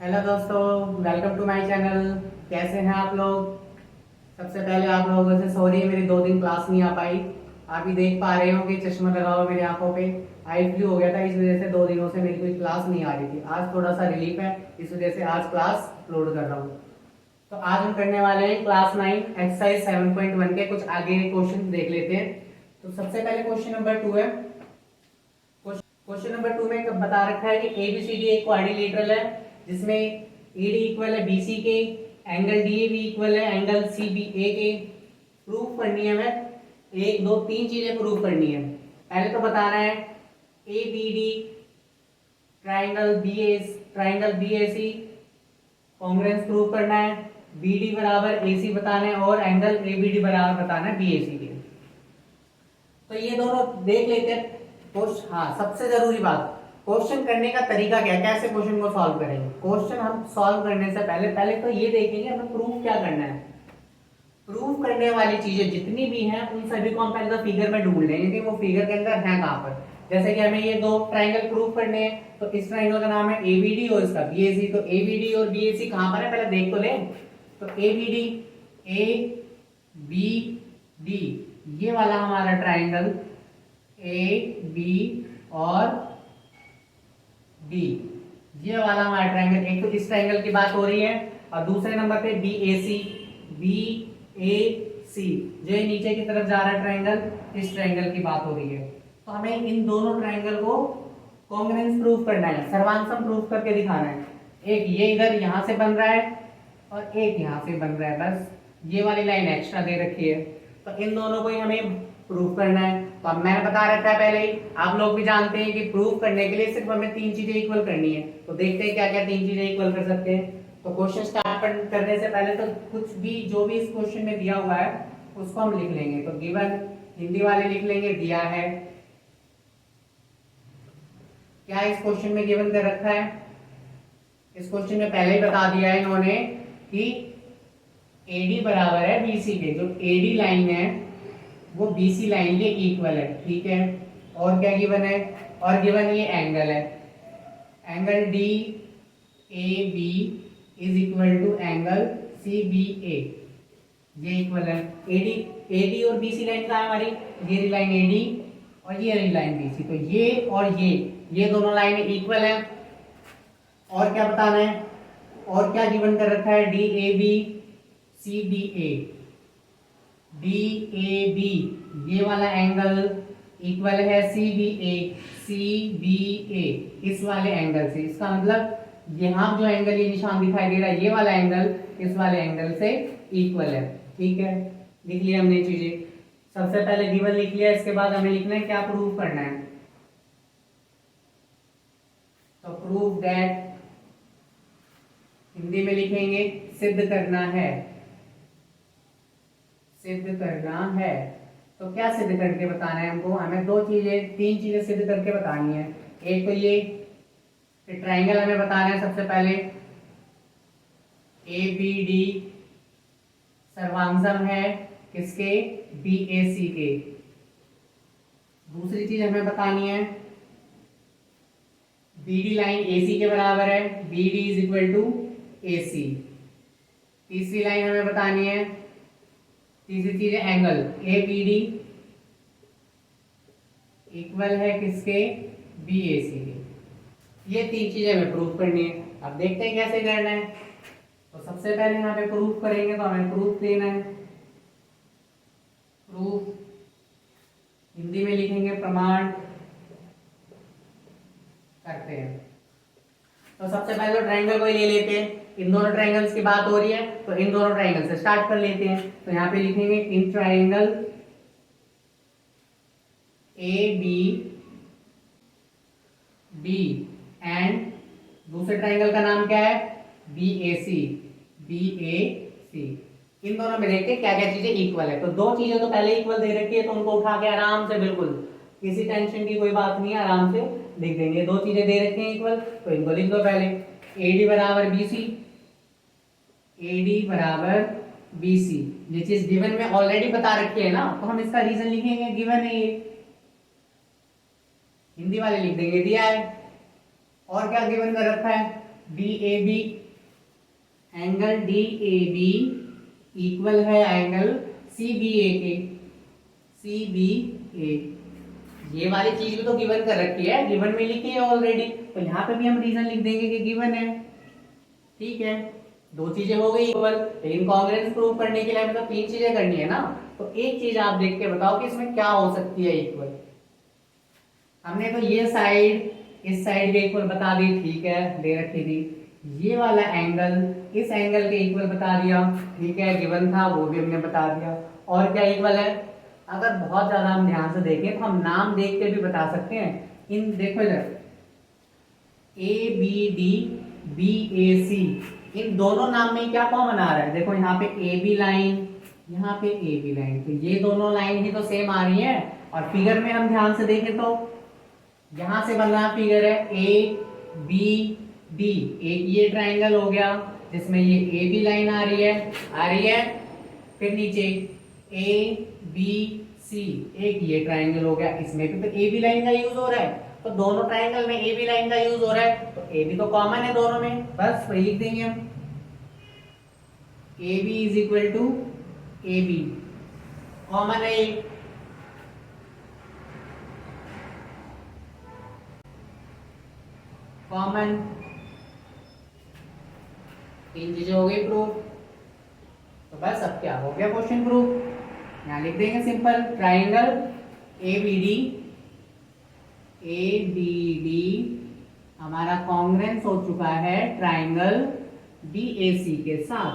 Hello दोस्तों, welcome to my channel. कैसे हैं आप लोग? सबसे पहले आप लोगों से सॉरी है, मेरी 2 दिन क्लास नहीं आ पाई। आप ही देख पा रहे हो कि चश्मा लगा हुआ मेरी आंखों पे। आई फ्लू हो गया था, इस वजह से 2 दिनों से मेरी कोई क्लास नहीं आ रही थी। आज थोड़ा सा रिलीफ है, इस वजह से आज क्लास अपलोड कर रहा हूँ। तो आज हम करने वाले हैं क्लास 9 एक्सरसाइज 7.1 के कुछ आगे क्वेश्चन देख लेते हैं। तो सबसे पहले क्वेश्चन नंबर 2 है। क्वेश्चन नंबर 2 में बता रखा है कि एबीसीडी एक क्वाड्रिलेटरल है जिसमें ईडी इक्वल है बीसी के, एंगल डीए इक्वल है एंगल सीबीए के। प्रूफ करनी है हमें, 1 2 3 चीजें प्रूफ करनी है। पहले तो बताना है ABD triangle BAC congruence proof करना है, बीडी बराबर एसी बताना है और एंगल एबीडी बराबर बताना है बीएसी के। तो ये दोनों देख लेते हैं। हाँ, सबसे जरूरी बात, क्वेश्चन करने का तरीका क्या है, कैसे क्वेश्चन को सॉल्व करेंगे। क्वेश्चन हम सॉल्व करने से पहले पहले तो ये देखेंगे हमें प्रूफ क्या करना है। प्रूफ करने वाली चीजें जितनी भी हैं उन सभी को हम पहले तो फिगर में ढूंढ लेंगे कि वो फिगर के अंदर है कहां पर। जैसे कि हमें ये 2 ट्राइंगल प्रूफ करने हैं, तो इस ट्राइंगल का नाम है एबीडी और इसका बीएसी। तो एबीडी और बीएसी कहां पर है पहले देख तो ले। तो एबीडी, ए बी डी, ये वाला हमारा ट्राइंगल ए बी और डी, ये वाला हमारा ट्राइंगल। एक तो इस ट्राइंगल की बात हो रही है और दूसरे नंबर पे बी ए सी, जो नीचे की तरफ जा रहा है ट्राइंगल, इस ट्राइंगल की बात हो रही है। तो हमें इन दोनों ट्राइंगल को कॉन्ग्रुएंस प्रूफ करना है, सर्वांसम प्रूफ करके दिखाना है। एक ये इधर यहां से बन रहा है और एक यहां से बन रहा है, बस ये वाली लाइन एक्स्ट्रा दे रखी है। तो इन दोनों को ही हमें प्रूफ करना है। तो अब मैंने बता रखा है पहले ही, आप लोग भी जानते हैं कि प्रूफ करने के लिए सिर्फ हमें 3 चीजें इक्वल करनी है। तो देखते हैं क्या क्या 3 चीजें इक्वल कर सकते हैं। तो क्वेश्चन स्टार्ट करने से पहले तो कुछ भी जो भी इस क्वेश्चन में दिया हुआ है उसको हम लिख लेंगे। तो गिवन हिंदी वाले लिख लेंगे, दिया है क्या इस क्वेश्चन में गिवन कर रखा है। इस क्वेश्चन में पहले ही बता दिया है इन्होंने कि एडी बराबर है बीसी के। जो एडी लाइन है वो बीसी लाइन के इक्वल है, ठीक है। और क्या गिवन है, और गिवन ये एंगल है, angle D A B is equal to angle C B A, ये इक्वल है। एडी एडी और बीसी लाइन कहाँ है हमारी, ये लाइन एडी और ये लाइन बीसी। तो ये और ये दोनों लाइन इक्वल है। और क्या बताना है, और क्या गिवन कर रखा है, D A B C B A, D A B ये वाला एंगल इक्वल है सी बी ए इस वाले एंगल से। इसका मतलब यहाँ जो एंगल ये निशान दिखाई दे रहा है, ये वाला एंगल इस वाले एंगल से इक्वल है, ठीक है। लिख लिया हमने चीजें। सबसे पहले गिवन लिख लिया, इसके बाद हमें लिखना है क्या प्रूफ करना है। तो प्रूफ दैट, हिंदी में लिखेंगे सिद्ध करना है, सिद्ध करना है। तो क्या सिद्ध करके बताना है हमको, हमें 3 चीजें सिद्ध करके बतानी है। एक तो ये ट्राइंगल हमें बताना है सबसे पहले, ए बी डी सर्वांसम है किसके, बी ए सी के। दूसरी चीज हमें बतानी है B D line A C के बराबर है, B D is equal to A C. तीसरी लाइन हमें बतानी है, तीसरी चीज है angle A B D equal है किसके, बी ए सी के। ये 3 चीजें हमें प्रूफ करनी है। अब देखते हैं कैसे करना है। तो सबसे पहले यहाँ पे प्रूफ करेंगे, तो हमें प्रूफ देना है। प्रूफ हिंदी में लिखेंगे प्रमाण करते हैं। तो सबसे पहले तो ट्राइंगल को ही ले लेते हैं, इन दोनों ट्राइंगल्स की बात हो रही है तो इन दोनों ट्राइंगल से स्टार्ट कर लेते हैं। तो यहाँ पे लिखेंगे in triangle A B D and दूसरे ट्राइंगल का नाम क्या है, B A C, B A सी। इन दोनों में देखते हैं क्या क्या चीजें इक्वल है। तो 2 चीजें तो पहले इक्वल दे रखी है, तो उनको उठा के आराम से, बिल्कुल किसी टेंशन की कोई बात नहीं है, आराम से लिख देंगे। 2 चीजें दे रखी हैं इक्वल, तो इनको लिख दो पहले। एडी बराबर बीसी, एडी बराबर बीसी, ये चीज गिवन में ऑलरेडी बता रखी है ना, तो हम इसका रीजन लिखेंगे, गिवन है ये, हिंदी वाले लिख देंगे दिया है। और क्या गिवन कर रखा है, D A B, angle D A B equal है एंगल सी बी ए के, सी बी ए। ये वाली चीज भी तो गिवन कर रखी है, गिवन में लिखी है ऑलरेडी, तो यहाँ पे भी हम रीजन लिख देंगे कि गिवन है। ठीक है, दो चीजें हो गई इक्वल, लेकिन कॉन्ग्रुएंस प्रूव करने के लिए हमें तो तीन चीजें करनी है ना। तो एक चीज आप देख के बताओ कि इसमें क्या हो सकती है इक्वल। हमने तो ये साइड इस साइड के इक्वल बता दी, ठीक है, दे रखी थी। ये वाला एंगल इस एंगल के इक्वल बता दिया, ठीक है, गिवन था, वो भी हमने बता दिया। और क्या इक्वल है, अगर बहुत ज्यादा हम ध्यान से देखें तो हम नाम देख के भी बता सकते हैं। इन देखो इधर ए बी डी बी ए सी, इन दोनों नाम में क्या कॉमन आ रहा है, देखो यहाँ पे ए बी लाइन, यहाँ पे ए बी लाइन, तो ये दोनों लाइन ही तो सेम आ रही है। और फिगर में हम ध्यान से देखें तो यहां से बन रहा फिगर है ए बी डी, एक ये ट्राइंगल हो गया जिसमें ये ए बी लाइन आ रही है, फिर नीचे ए बी सी, एक ये ट्राइंगल हो गया, इसमें भी तो ए बी लाइन का यूज हो रहा है, तो दोनों ट्राइंगल में ए बी लाइन का यूज हो रहा है, तो ए बी तो कॉमन है दोनों में, बस वही लिख देंगे हम। A B is equal to A B, common है ये, कॉमन। तीन चीजें हो गई प्रूफ, तो बस अब क्या हो गया क्वेश्चन प्रूफ। यहां लिख देंगे simple, triangle A B D हमारा कॉन्ग्रुएंस हो चुका है ट्राइंगल डी ए सी के साथ।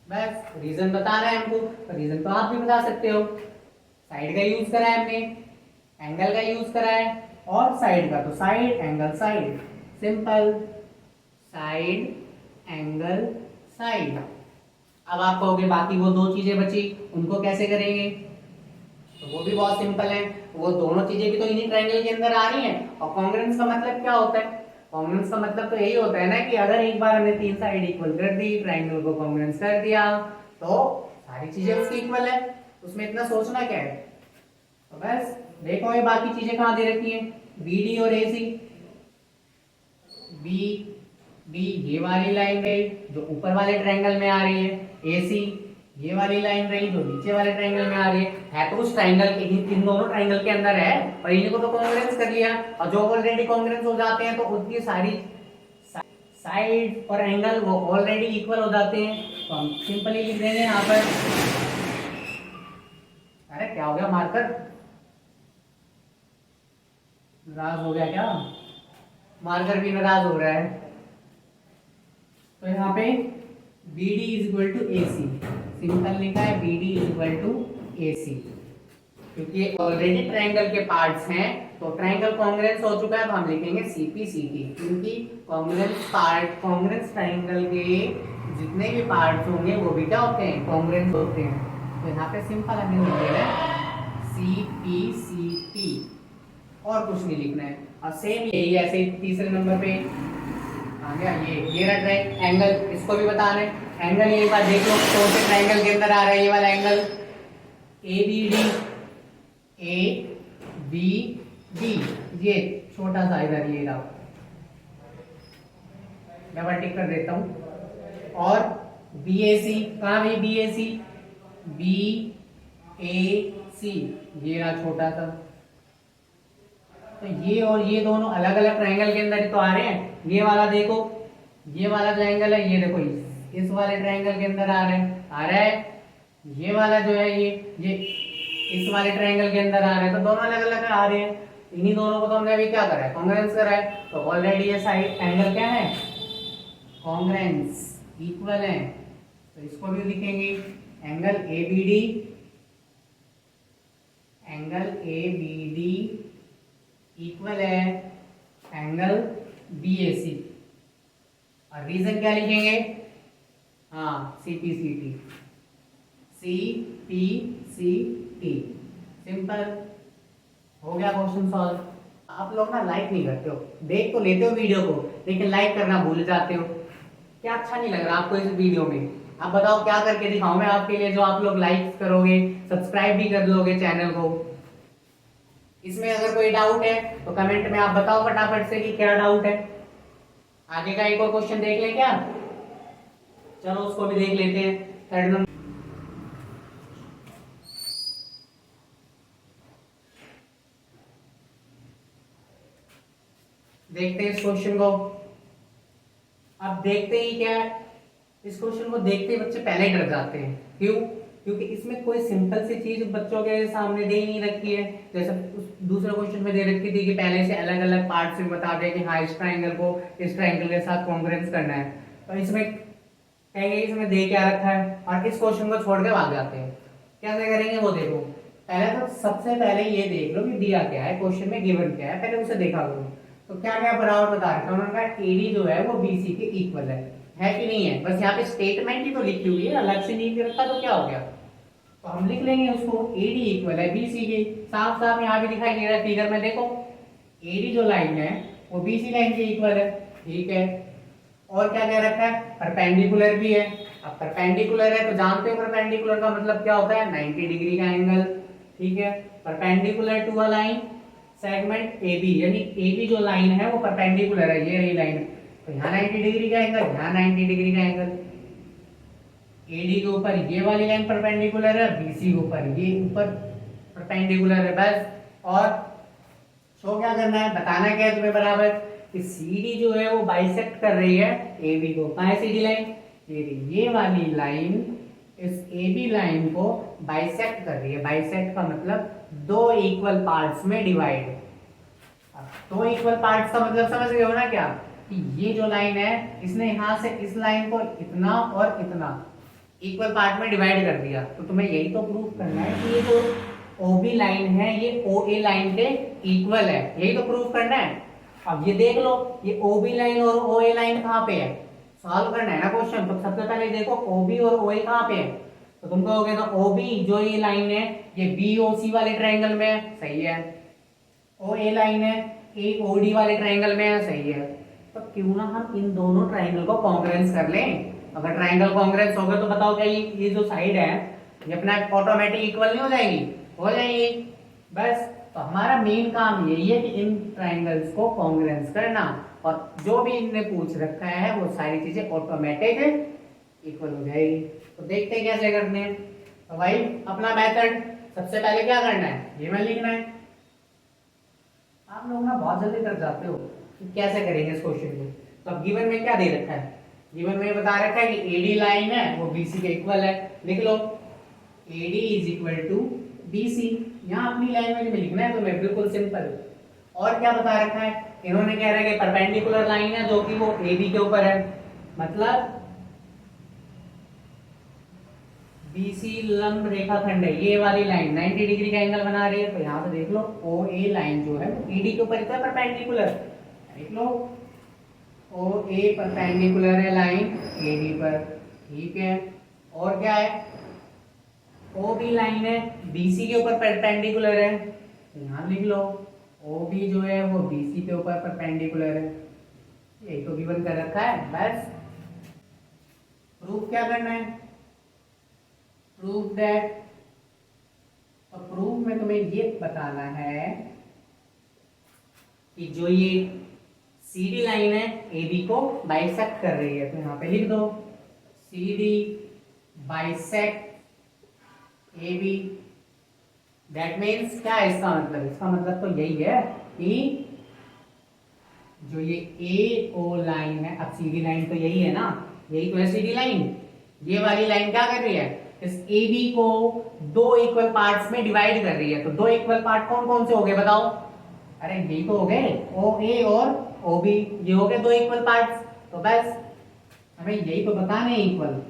बस रीजन बता रहे हैं हमको, तो रीजन तो आप भी बता सकते हो। साइड का यूज करा है हमने, एंगल का यूज करा है, और साइड का तो side angle side, simple, side angle side. अब आप कहोगे बाकी वो दो चीजें बची, उनको कैसे करेंगे, तो वो भी बहुत सिंपल है। वो दोनों चीजें भी तो इन्हीं ट्रायंगल के अंदर आ रही हैं। और कॉन्ग्रुएंस का मतलब क्या होता है, कॉन्ग्रुएंस का मतलब तो यही होता है ना कि अगर एक बार हमने तीन साइड इक्वल कर दी, ट्रायंगल को कॉन्ग्रुएंस कर दिया, तो सारी चीजें उसकी इक्वल है, उसमें इतना सोचना क्या है। तो बस देखो ये बाकी चीजें कहां दे रखी हैं, बी डी और ए सी। बी डी ये वाली लाइन रही जो ऊपर वाले ट्रायंगल में आ रही है, ए सी ये वाली लाइन रही जो नीचे वाले ट्रायंगल में आ रही है तो उस ट्रायंगल के इन दोनों ट्रायंगल के अंदर है, और इन्हीं को तो कॉन्ग्रुएंस कर लिया। और जो ऑलरेडी कॉन्ग्रुएंस हो जाते हैं तो उनकी सारी साइड और एंगल वो ऑलरेडी इक्वल हो जाते हैं, तो हम सिंपली लिख देंगे यहाँ पर। अरे क्या हो गया, मार्कर नाराज हो गया क्या, मार्कर भी नाराज हो रहा है। तो यहाँ पे B D is equal to A C, simple लिखा है B D is equal to A C, क्योंकि ये ऑलरेडी ट्रायंगल के पार्ट्स हैं, तो ट्रायंगल कॉन्ग्रुएंस हो चुका है तो हम लिखेंगे सी पी सी टी, क्योंकि कॉन्ग्रुएंस ट्रायंगल के जितने भी पार्ट्स होंगे वो भी क्या होते हैं, कॉन्ग्रुएंस होते हैं। तो यहाँ पे सिंपल हमें लिख देना है सी पी सी टी, और कुछ नहीं लिखना है। और सेम यही ऐसे ही तीसरे नंबर पे आ गया ये रहा एंगल, इसको भी बताना है। एंगल ये बात देख लो, कौन से ट्रायंगल के अंदर आ रहा है ये वाला एंगल, ए बी डी, ये छोटा सा इधर ये रहा, डबल टिक कर देता हूं। और बी ए सी, कहां भी B A C, B A सी ये रहा छोटा सा। तो ये और ये दोनों अलग अलग ट्रायंगल के अंदर ही तो आ रहे हैं। ये वाला देखो, ये वाला ट्रायंगल है, ये देखो इस वाले ट्रायंगल के अंदर आ रहा है। ये वाला जो है ये इस वाले ट्रायंगल के अंदर आ रहा है, तो दोनों अलग अलग आ रहे हैं। इन्हीं दोनों को तो हमने अभी क्या करा है, कॉन्ग्रुएंस करा है। तो ऑलरेडी ये साइड एंगल क्या है, कॉन्ग्रुएंस, इक्वल है, तो इसको भी लिखेंगे angle A B D, angle A B D equal है एंगल बी ए सी। और रीजन क्या लिखेंगे, हाँ C P C T, C P C T, simple हो गया क्वेश्चन सॉल्व। आप लोग ना लाइक नहीं करते हो, देख तो लेते हो वीडियो को लेकिन लाइक करना भूल जाते हो। क्या अच्छा नहीं लग रहा आपको इस वीडियो में, आप बताओ क्या करके दिखाऊं मैं आपके लिए जो आप लोग लाइक करोगे, सब्सक्राइब भी कर लोगे चैनल को। इसमें अगर कोई डाउट है तो कमेंट में आप बताओ फटाफट से कि क्या डाउट है। आगे का एक और क्वेश्चन देख लें क्या? चलो उसको भी देख लेते हैं। थर्ड नंबर देखते हैं इस क्वेश्चन को। अब देखते ही क्या है, इस क्वेश्चन को देखते ही बच्चे पहले ही डर जाते हैं। क्यों? क्योंकि इसमें कोई सिंपल सी चीज बच्चों के सामने दे ही नहीं रखी है। जैसे उस दूसरे क्वेश्चन में दे रखी थी कि पहले से अलग अलग पार्ट से बता दे कि हाँ इस ट्राइंगल को इस ट्राइंगल के साथ कॉन्ग्रुएंस करना है। तो इसमें कहेंगे इसमें दे क्या रखा है, और इस क्वेश्चन को छोड़ के भाग जाते हैं। कैसे करेंगे वो देखो। पहले तो सबसे पहले ये देख लो कि दिया क्या है, क्वेश्चन में गिवन क्या है, पहले उसे देखा करो। तो क्या क्या बराबर बता रखा है उन्होंने कहा एडी जो है वो बीसी के इक्वल है कि नहीं है? बस यहाँ पे स्टेटमेंट ही तो लिखी हुई है, अलग से नहीं रखा तो क्या हो गया? तो हम लिख लेंगे उसको एडी इक्वल है बीसी के। साफ साफ यहाँ पे दिखाई दे रहा है फिगर में, देखो एडी जो लाइन है वो बीसी लाइन के इक्वल है। ठीक है, और क्या कह रखा है? परपेंडिकुलर भी है। अब परपेंडिकुलर है तो जानते हो परपेंडिकुलर का मतलब क्या होता है? 90 डिग्री का एंगल। ठीक है, perpendicular to a line segment AB, यानी AB जो लाइन है वो परपेंडिकुलर है, ये रही लाइन। तो यहाँ 90 डिग्री का एंगल, यहाँ 90 डिग्री का एंगल। AD के ऊपर ये वाली लाइन परपेंडिकुलर है, BC के ऊपर ये ऊपर परपेंडिकुलर है, बस। और शो क्या करना है, बताना क्या है तुम्हें बराबर कि CD जो है वो बाइसेक्ट कर रही है AB को। कहाँ है CD लाइन? ये वाली लाइन इस AB लाइन को बाइसेक्ट कर रही है। बाइसेक्ट का मतलब दो इक्वल पार्ट्स में डिवाइड। दो इक्वल पार्ट्स का मतलब समझ गए हो ना क्या? कि ये जो लाइन है इसने यहां से इस लाइन को इतना और इतना इक्वल पार्ट में डिवाइड कर दिया। तो तुम्हें यही तो प्रूव करना है कि ये जो OB लाइन है ये OA लाइन के इक्वल है, यही तो प्रूव करना है। अब ये देख लो, ये OB लाइन और OA लाइन कहाँ पे है, सॉल्व करना है ना क्वेश्चन। तो सबसे पहले देखो OB और OA कहाँ पे है। तो तुम कहोगे तो OB जो ये लाइन है ये BOC वाले ट्रायंगल में है, सही है। OA लाइन है AOD वाले ट्रायंगल में है, सही है। तो क्यों ना हम इन दोनों ट्रायंगल को कॉन्ग्रुएंस कर लें। अगर ट्रायंगल कॉन्ग्रुएंस हो गए तो बताओ क्या ये जो साइड है ये अपना ऑटोमेटिक इक्वल नहीं हो जाएगी? हो जाएगी, बस। तो हमारा मेन काम यही है कि इन ट्रायंगल्स को कॉन्ग्रुएंस करना, और जो भी इनने पूछ रखा है वो सारी चीजें ऑटोमेटिक इक्वल हो जाएगी। तो देखते हैं कैसे करते हैं। तो भाई अपना मेथड सबसे पहले क्या करना है, गिवन लिखना है। आप लोग ना बहुत जल्दी कर जाते हो कि कैसे करेंगे इस क्वेश्चन को। तो अब गिवन में क्या दे रखा है? गिवन में बता रखा है कि AD लाइन है वो BC के इक्वल है। लिख लो AD is equal to BC। यहाँ अपनी लैंग्वेज में लिखना है तुम्हें, बिल्कुल सिंपल। और क्या बता रखा है इन्होंने? कह रहा है कि परपेंडिकुलर लाइन है जो कि वो AB के ऊपर है, मतलब BC लंब रेखाखंड है। ये वाली लाइन 90 डिग्री का एंगल बना रही है। तो यहाँ से देख लो OA लाइन जो है वो AD के ऊपर है परपेंडिकुलर। देख लो OA परपेंडिकुलर है लाइन AD पर, ठीक है। और क्या है, OB लाइन है BC के ऊपर परपेंडिकुलर है। यहाँ लिख लो OB जो है वो BC के ऊपर परपेंडिकुलर है। यही तो गिवन कर रखा है, बस। प्रूफ क्या करना है? प्रूफ दैट, तो प्रूफ में तुम्हें ये बताना है कि जो ये CD लाइन है AB को बाइसेक्ट कर रही है। तो यहाँ पे लिख दो CD bisect AB। That means क्या है इसका मतलब? इसका मतलब तो यही है कि जो ये AO लाइन है, अब CD लाइन तो यही है ना, यही तो है CD लाइन। ये वाली लाइन क्या कर रही है, इस AB को दो इक्वल पार्ट्स में डिवाइड कर रही है। तो दो इक्वल पार्ट कौन कौन से हो गए बताओ? अरे यही तो हो गए OA और OB, ये हो गए दो इक्वल पार्ट्स। तो बस हमें यही तो बताना है, इक्वल।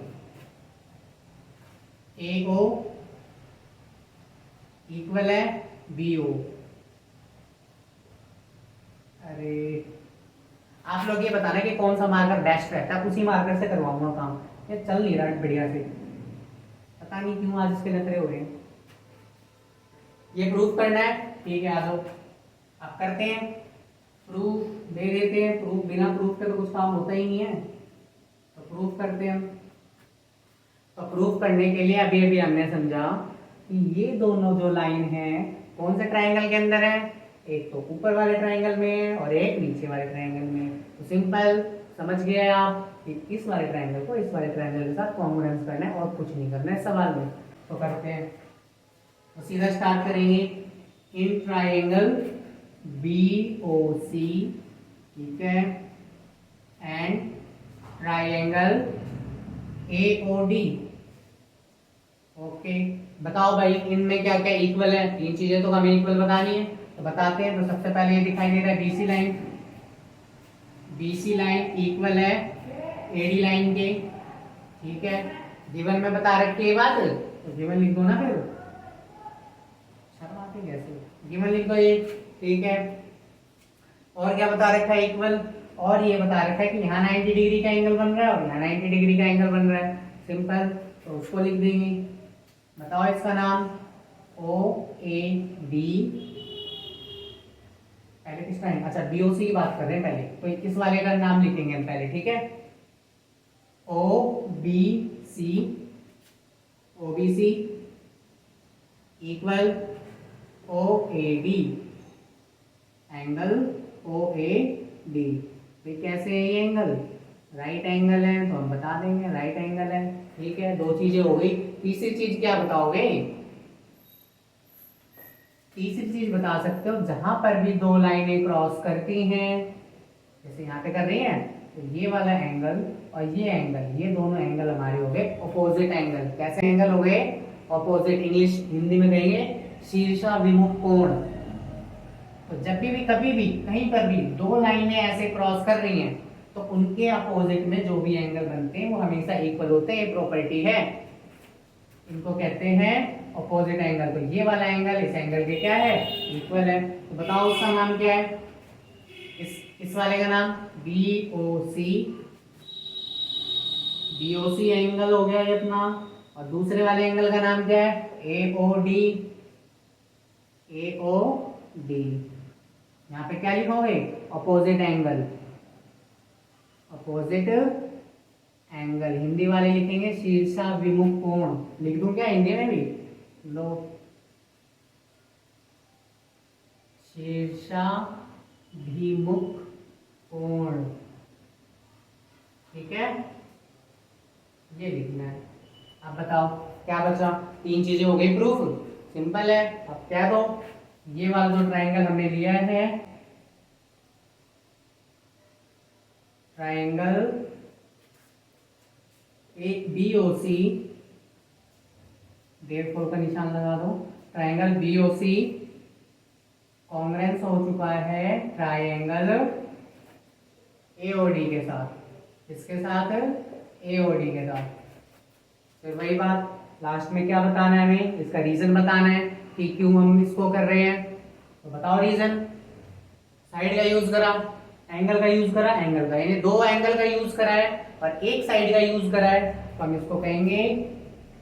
AO इक्वल है BO। अरे आप लोग ये बताना कि कौन सा मार्कर बेस्ट रहता है, उसी मार्कर से करवाऊंगा काम। ये चल नहीं रहा बढ़िया से, पता नहीं क्यों आज इसके नखरे हो रहे हैं। ये प्रूफ करना है, ठीक है, आ जाओ अब करते हैं। प्रूफ दे देते हैं, प्रूफ बिना प्रूफ के तो कुछ काम होता ही नहीं है। तो प्रूफ करते हैं हम। तो प्रूफ करने के लिए अभी अभी हमने समझा कि ये दोनों जो लाइन है कौन से ट्रायंगल के अंदर है, एक तो ऊपर वाले ट्रायंगल में और एक नीचे वाले ट्रायंगल में। तो सिंपल समझ गए आप कि इस वाले ट्रायंगल को इस वाले ट्रायंगल के साथ कॉन्ग्रुएंस करना है और कुछ नहीं करना है सवाल में। तो करते हैं, तो सीधा स्टार्ट करेंगे। इन ट्रायंगल BOC, ठीक है, एंड ट्रायंगल AOD। ओके, बताओ भाई इनमें क्या क्या इक्वल है। तीन चीजें तो हमें इक्वल बतानी है, तो बताते हैं। तो सबसे पहले ये दिखाई दे रहा है BC line, BC line equal है AD लाइन के, ठीक है। गिवन में बता रखी है बात, तो गिवन लिख दो ना, फिर शर्म आती है कैसे, गिवन लिख दो ये, ठीक है। और क्या बता रखा है इक्वल, और ये बता रखा है कि यहाँ 90 डिग्री का एंगल बन रहा है और यहाँ 90 डिग्री का एंगल बन रहा है, सिंपल। तो उसको लिख देंगे। बताओ इसका नाम OAD। पहले किसका है, अच्छा BOC की बात कर रहे हैं पहले, तो इस वाले का नाम लिखेंगे हम पहले, ठीक है। OBC equal OAD, angle OAD। तो कैसे है ये एंगल, राइट एंगल है, तो हम बता देंगे राइट एंगल है, ठीक है। दो चीजें हो गई, तीसरी चीज क्या बताओगे। तीसरी चीज बता सकते हो, जहां पर भी दो लाइनें क्रॉस करती हैं, जैसे यहाँ पे कर रही हैं, तो ये वाला एंगल और ये एंगल, ये दोनों एंगल हमारे हो गए ऑपोजिट एंगल। कैसे एंगल हो गए, ऑपोजिट। इंग्लिश हिंदी में कहेंगे शीर्षाभिमुख कोण। तो जब भी कभी भी कहीं पर भी दो लाइनें ऐसे क्रॉस कर रही हैं, तो उनके अपोजिट में जो भी एंगल बनते हैं वो हमेशा इक्वल होते हैं, ये प्रॉपर्टी है। इनको कहते हैं अपोजिट एंगल। तो ये वाला एंगल इस एंगल के क्या है, इक्वल है। तो बताओ उसका नाम क्या है, इस वाले का नाम BOC। BOC एंगल हो गया ये अपना। और दूसरे वाले एंगल का नाम क्या है, AOD। AOD यहाँ पे क्या लिखोगे, opposite angle. Opposite angle Hindi वाले लिखेंगे शीर्षाभिमुख कोण। लिख दूं क्या हिंदी में भी, लो, शीर्षाभिमुख कोण, ठीक है, ये लिखना है। अब बताओ क्या बचा, तीन चीजें हो गई प्रूफ, सिंपल है। अब क्या दो, ये वाला जो ट्रायंगल हमने लिया है, ट्रायंगल एक BOC, देयरफॉर का निशान लगा दो। ट्रायंगल BOC कॉन्ग्रुएंस हो चुका है ट्रायंगल AOD के साथ। इसके साथ AOD के साथ। फिर वही बात, लास्ट में क्या बताना है हमें, इसका रीजन बताना है कि क्यों हम इसको कर रहे हैं। तो बताओ रीजन। साइड का यूज करा, एंगल का यूज करा, एंगल का, यानी दो एंगल का यूज करा है और एक साइड का यूज करा है, तो हम इसको कहेंगे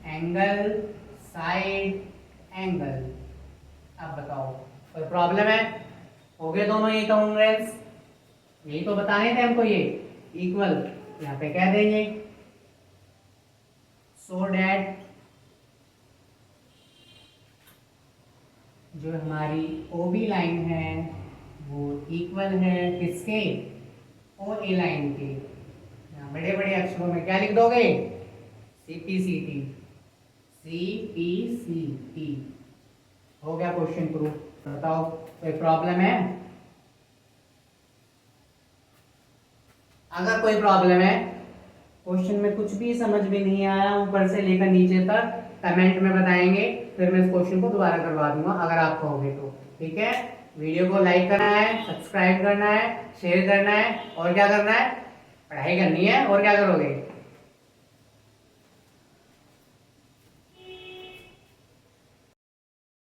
एंगल साइड एंगल। अब बताओ कोई प्रॉब्लम है, हो गए दोनों ये कॉन्ग्रुएंस, यही तो बताने थे हमको, ये इक्वल यहाँ पे कह देंगे, सो डैट जो हमारी OB लाइन है वो इक्वल है किसके, OA लाइन के। यहाँ बड़े बड़े अक्षरों में क्या लिख दोगे, CPCT। CPCT हो गया क्वेश्चन प्रूफ। बताओ कोई प्रॉब्लम है, अगर कोई प्रॉब्लम है, क्वेश्चन में कुछ भी समझ में नहीं आया ऊपर से लेकर नीचे तक, कमेंट में बताएंगे, फिर मैं इस क्वेश्चन को दोबारा करवा दूंगा अगर आप कहोगे तो, ठीक है। वीडियो को लाइक करना है, सब्सक्राइब करना है, शेयर करना है, और क्या करना है, पढ़ाई करनी है, और क्या करोगे।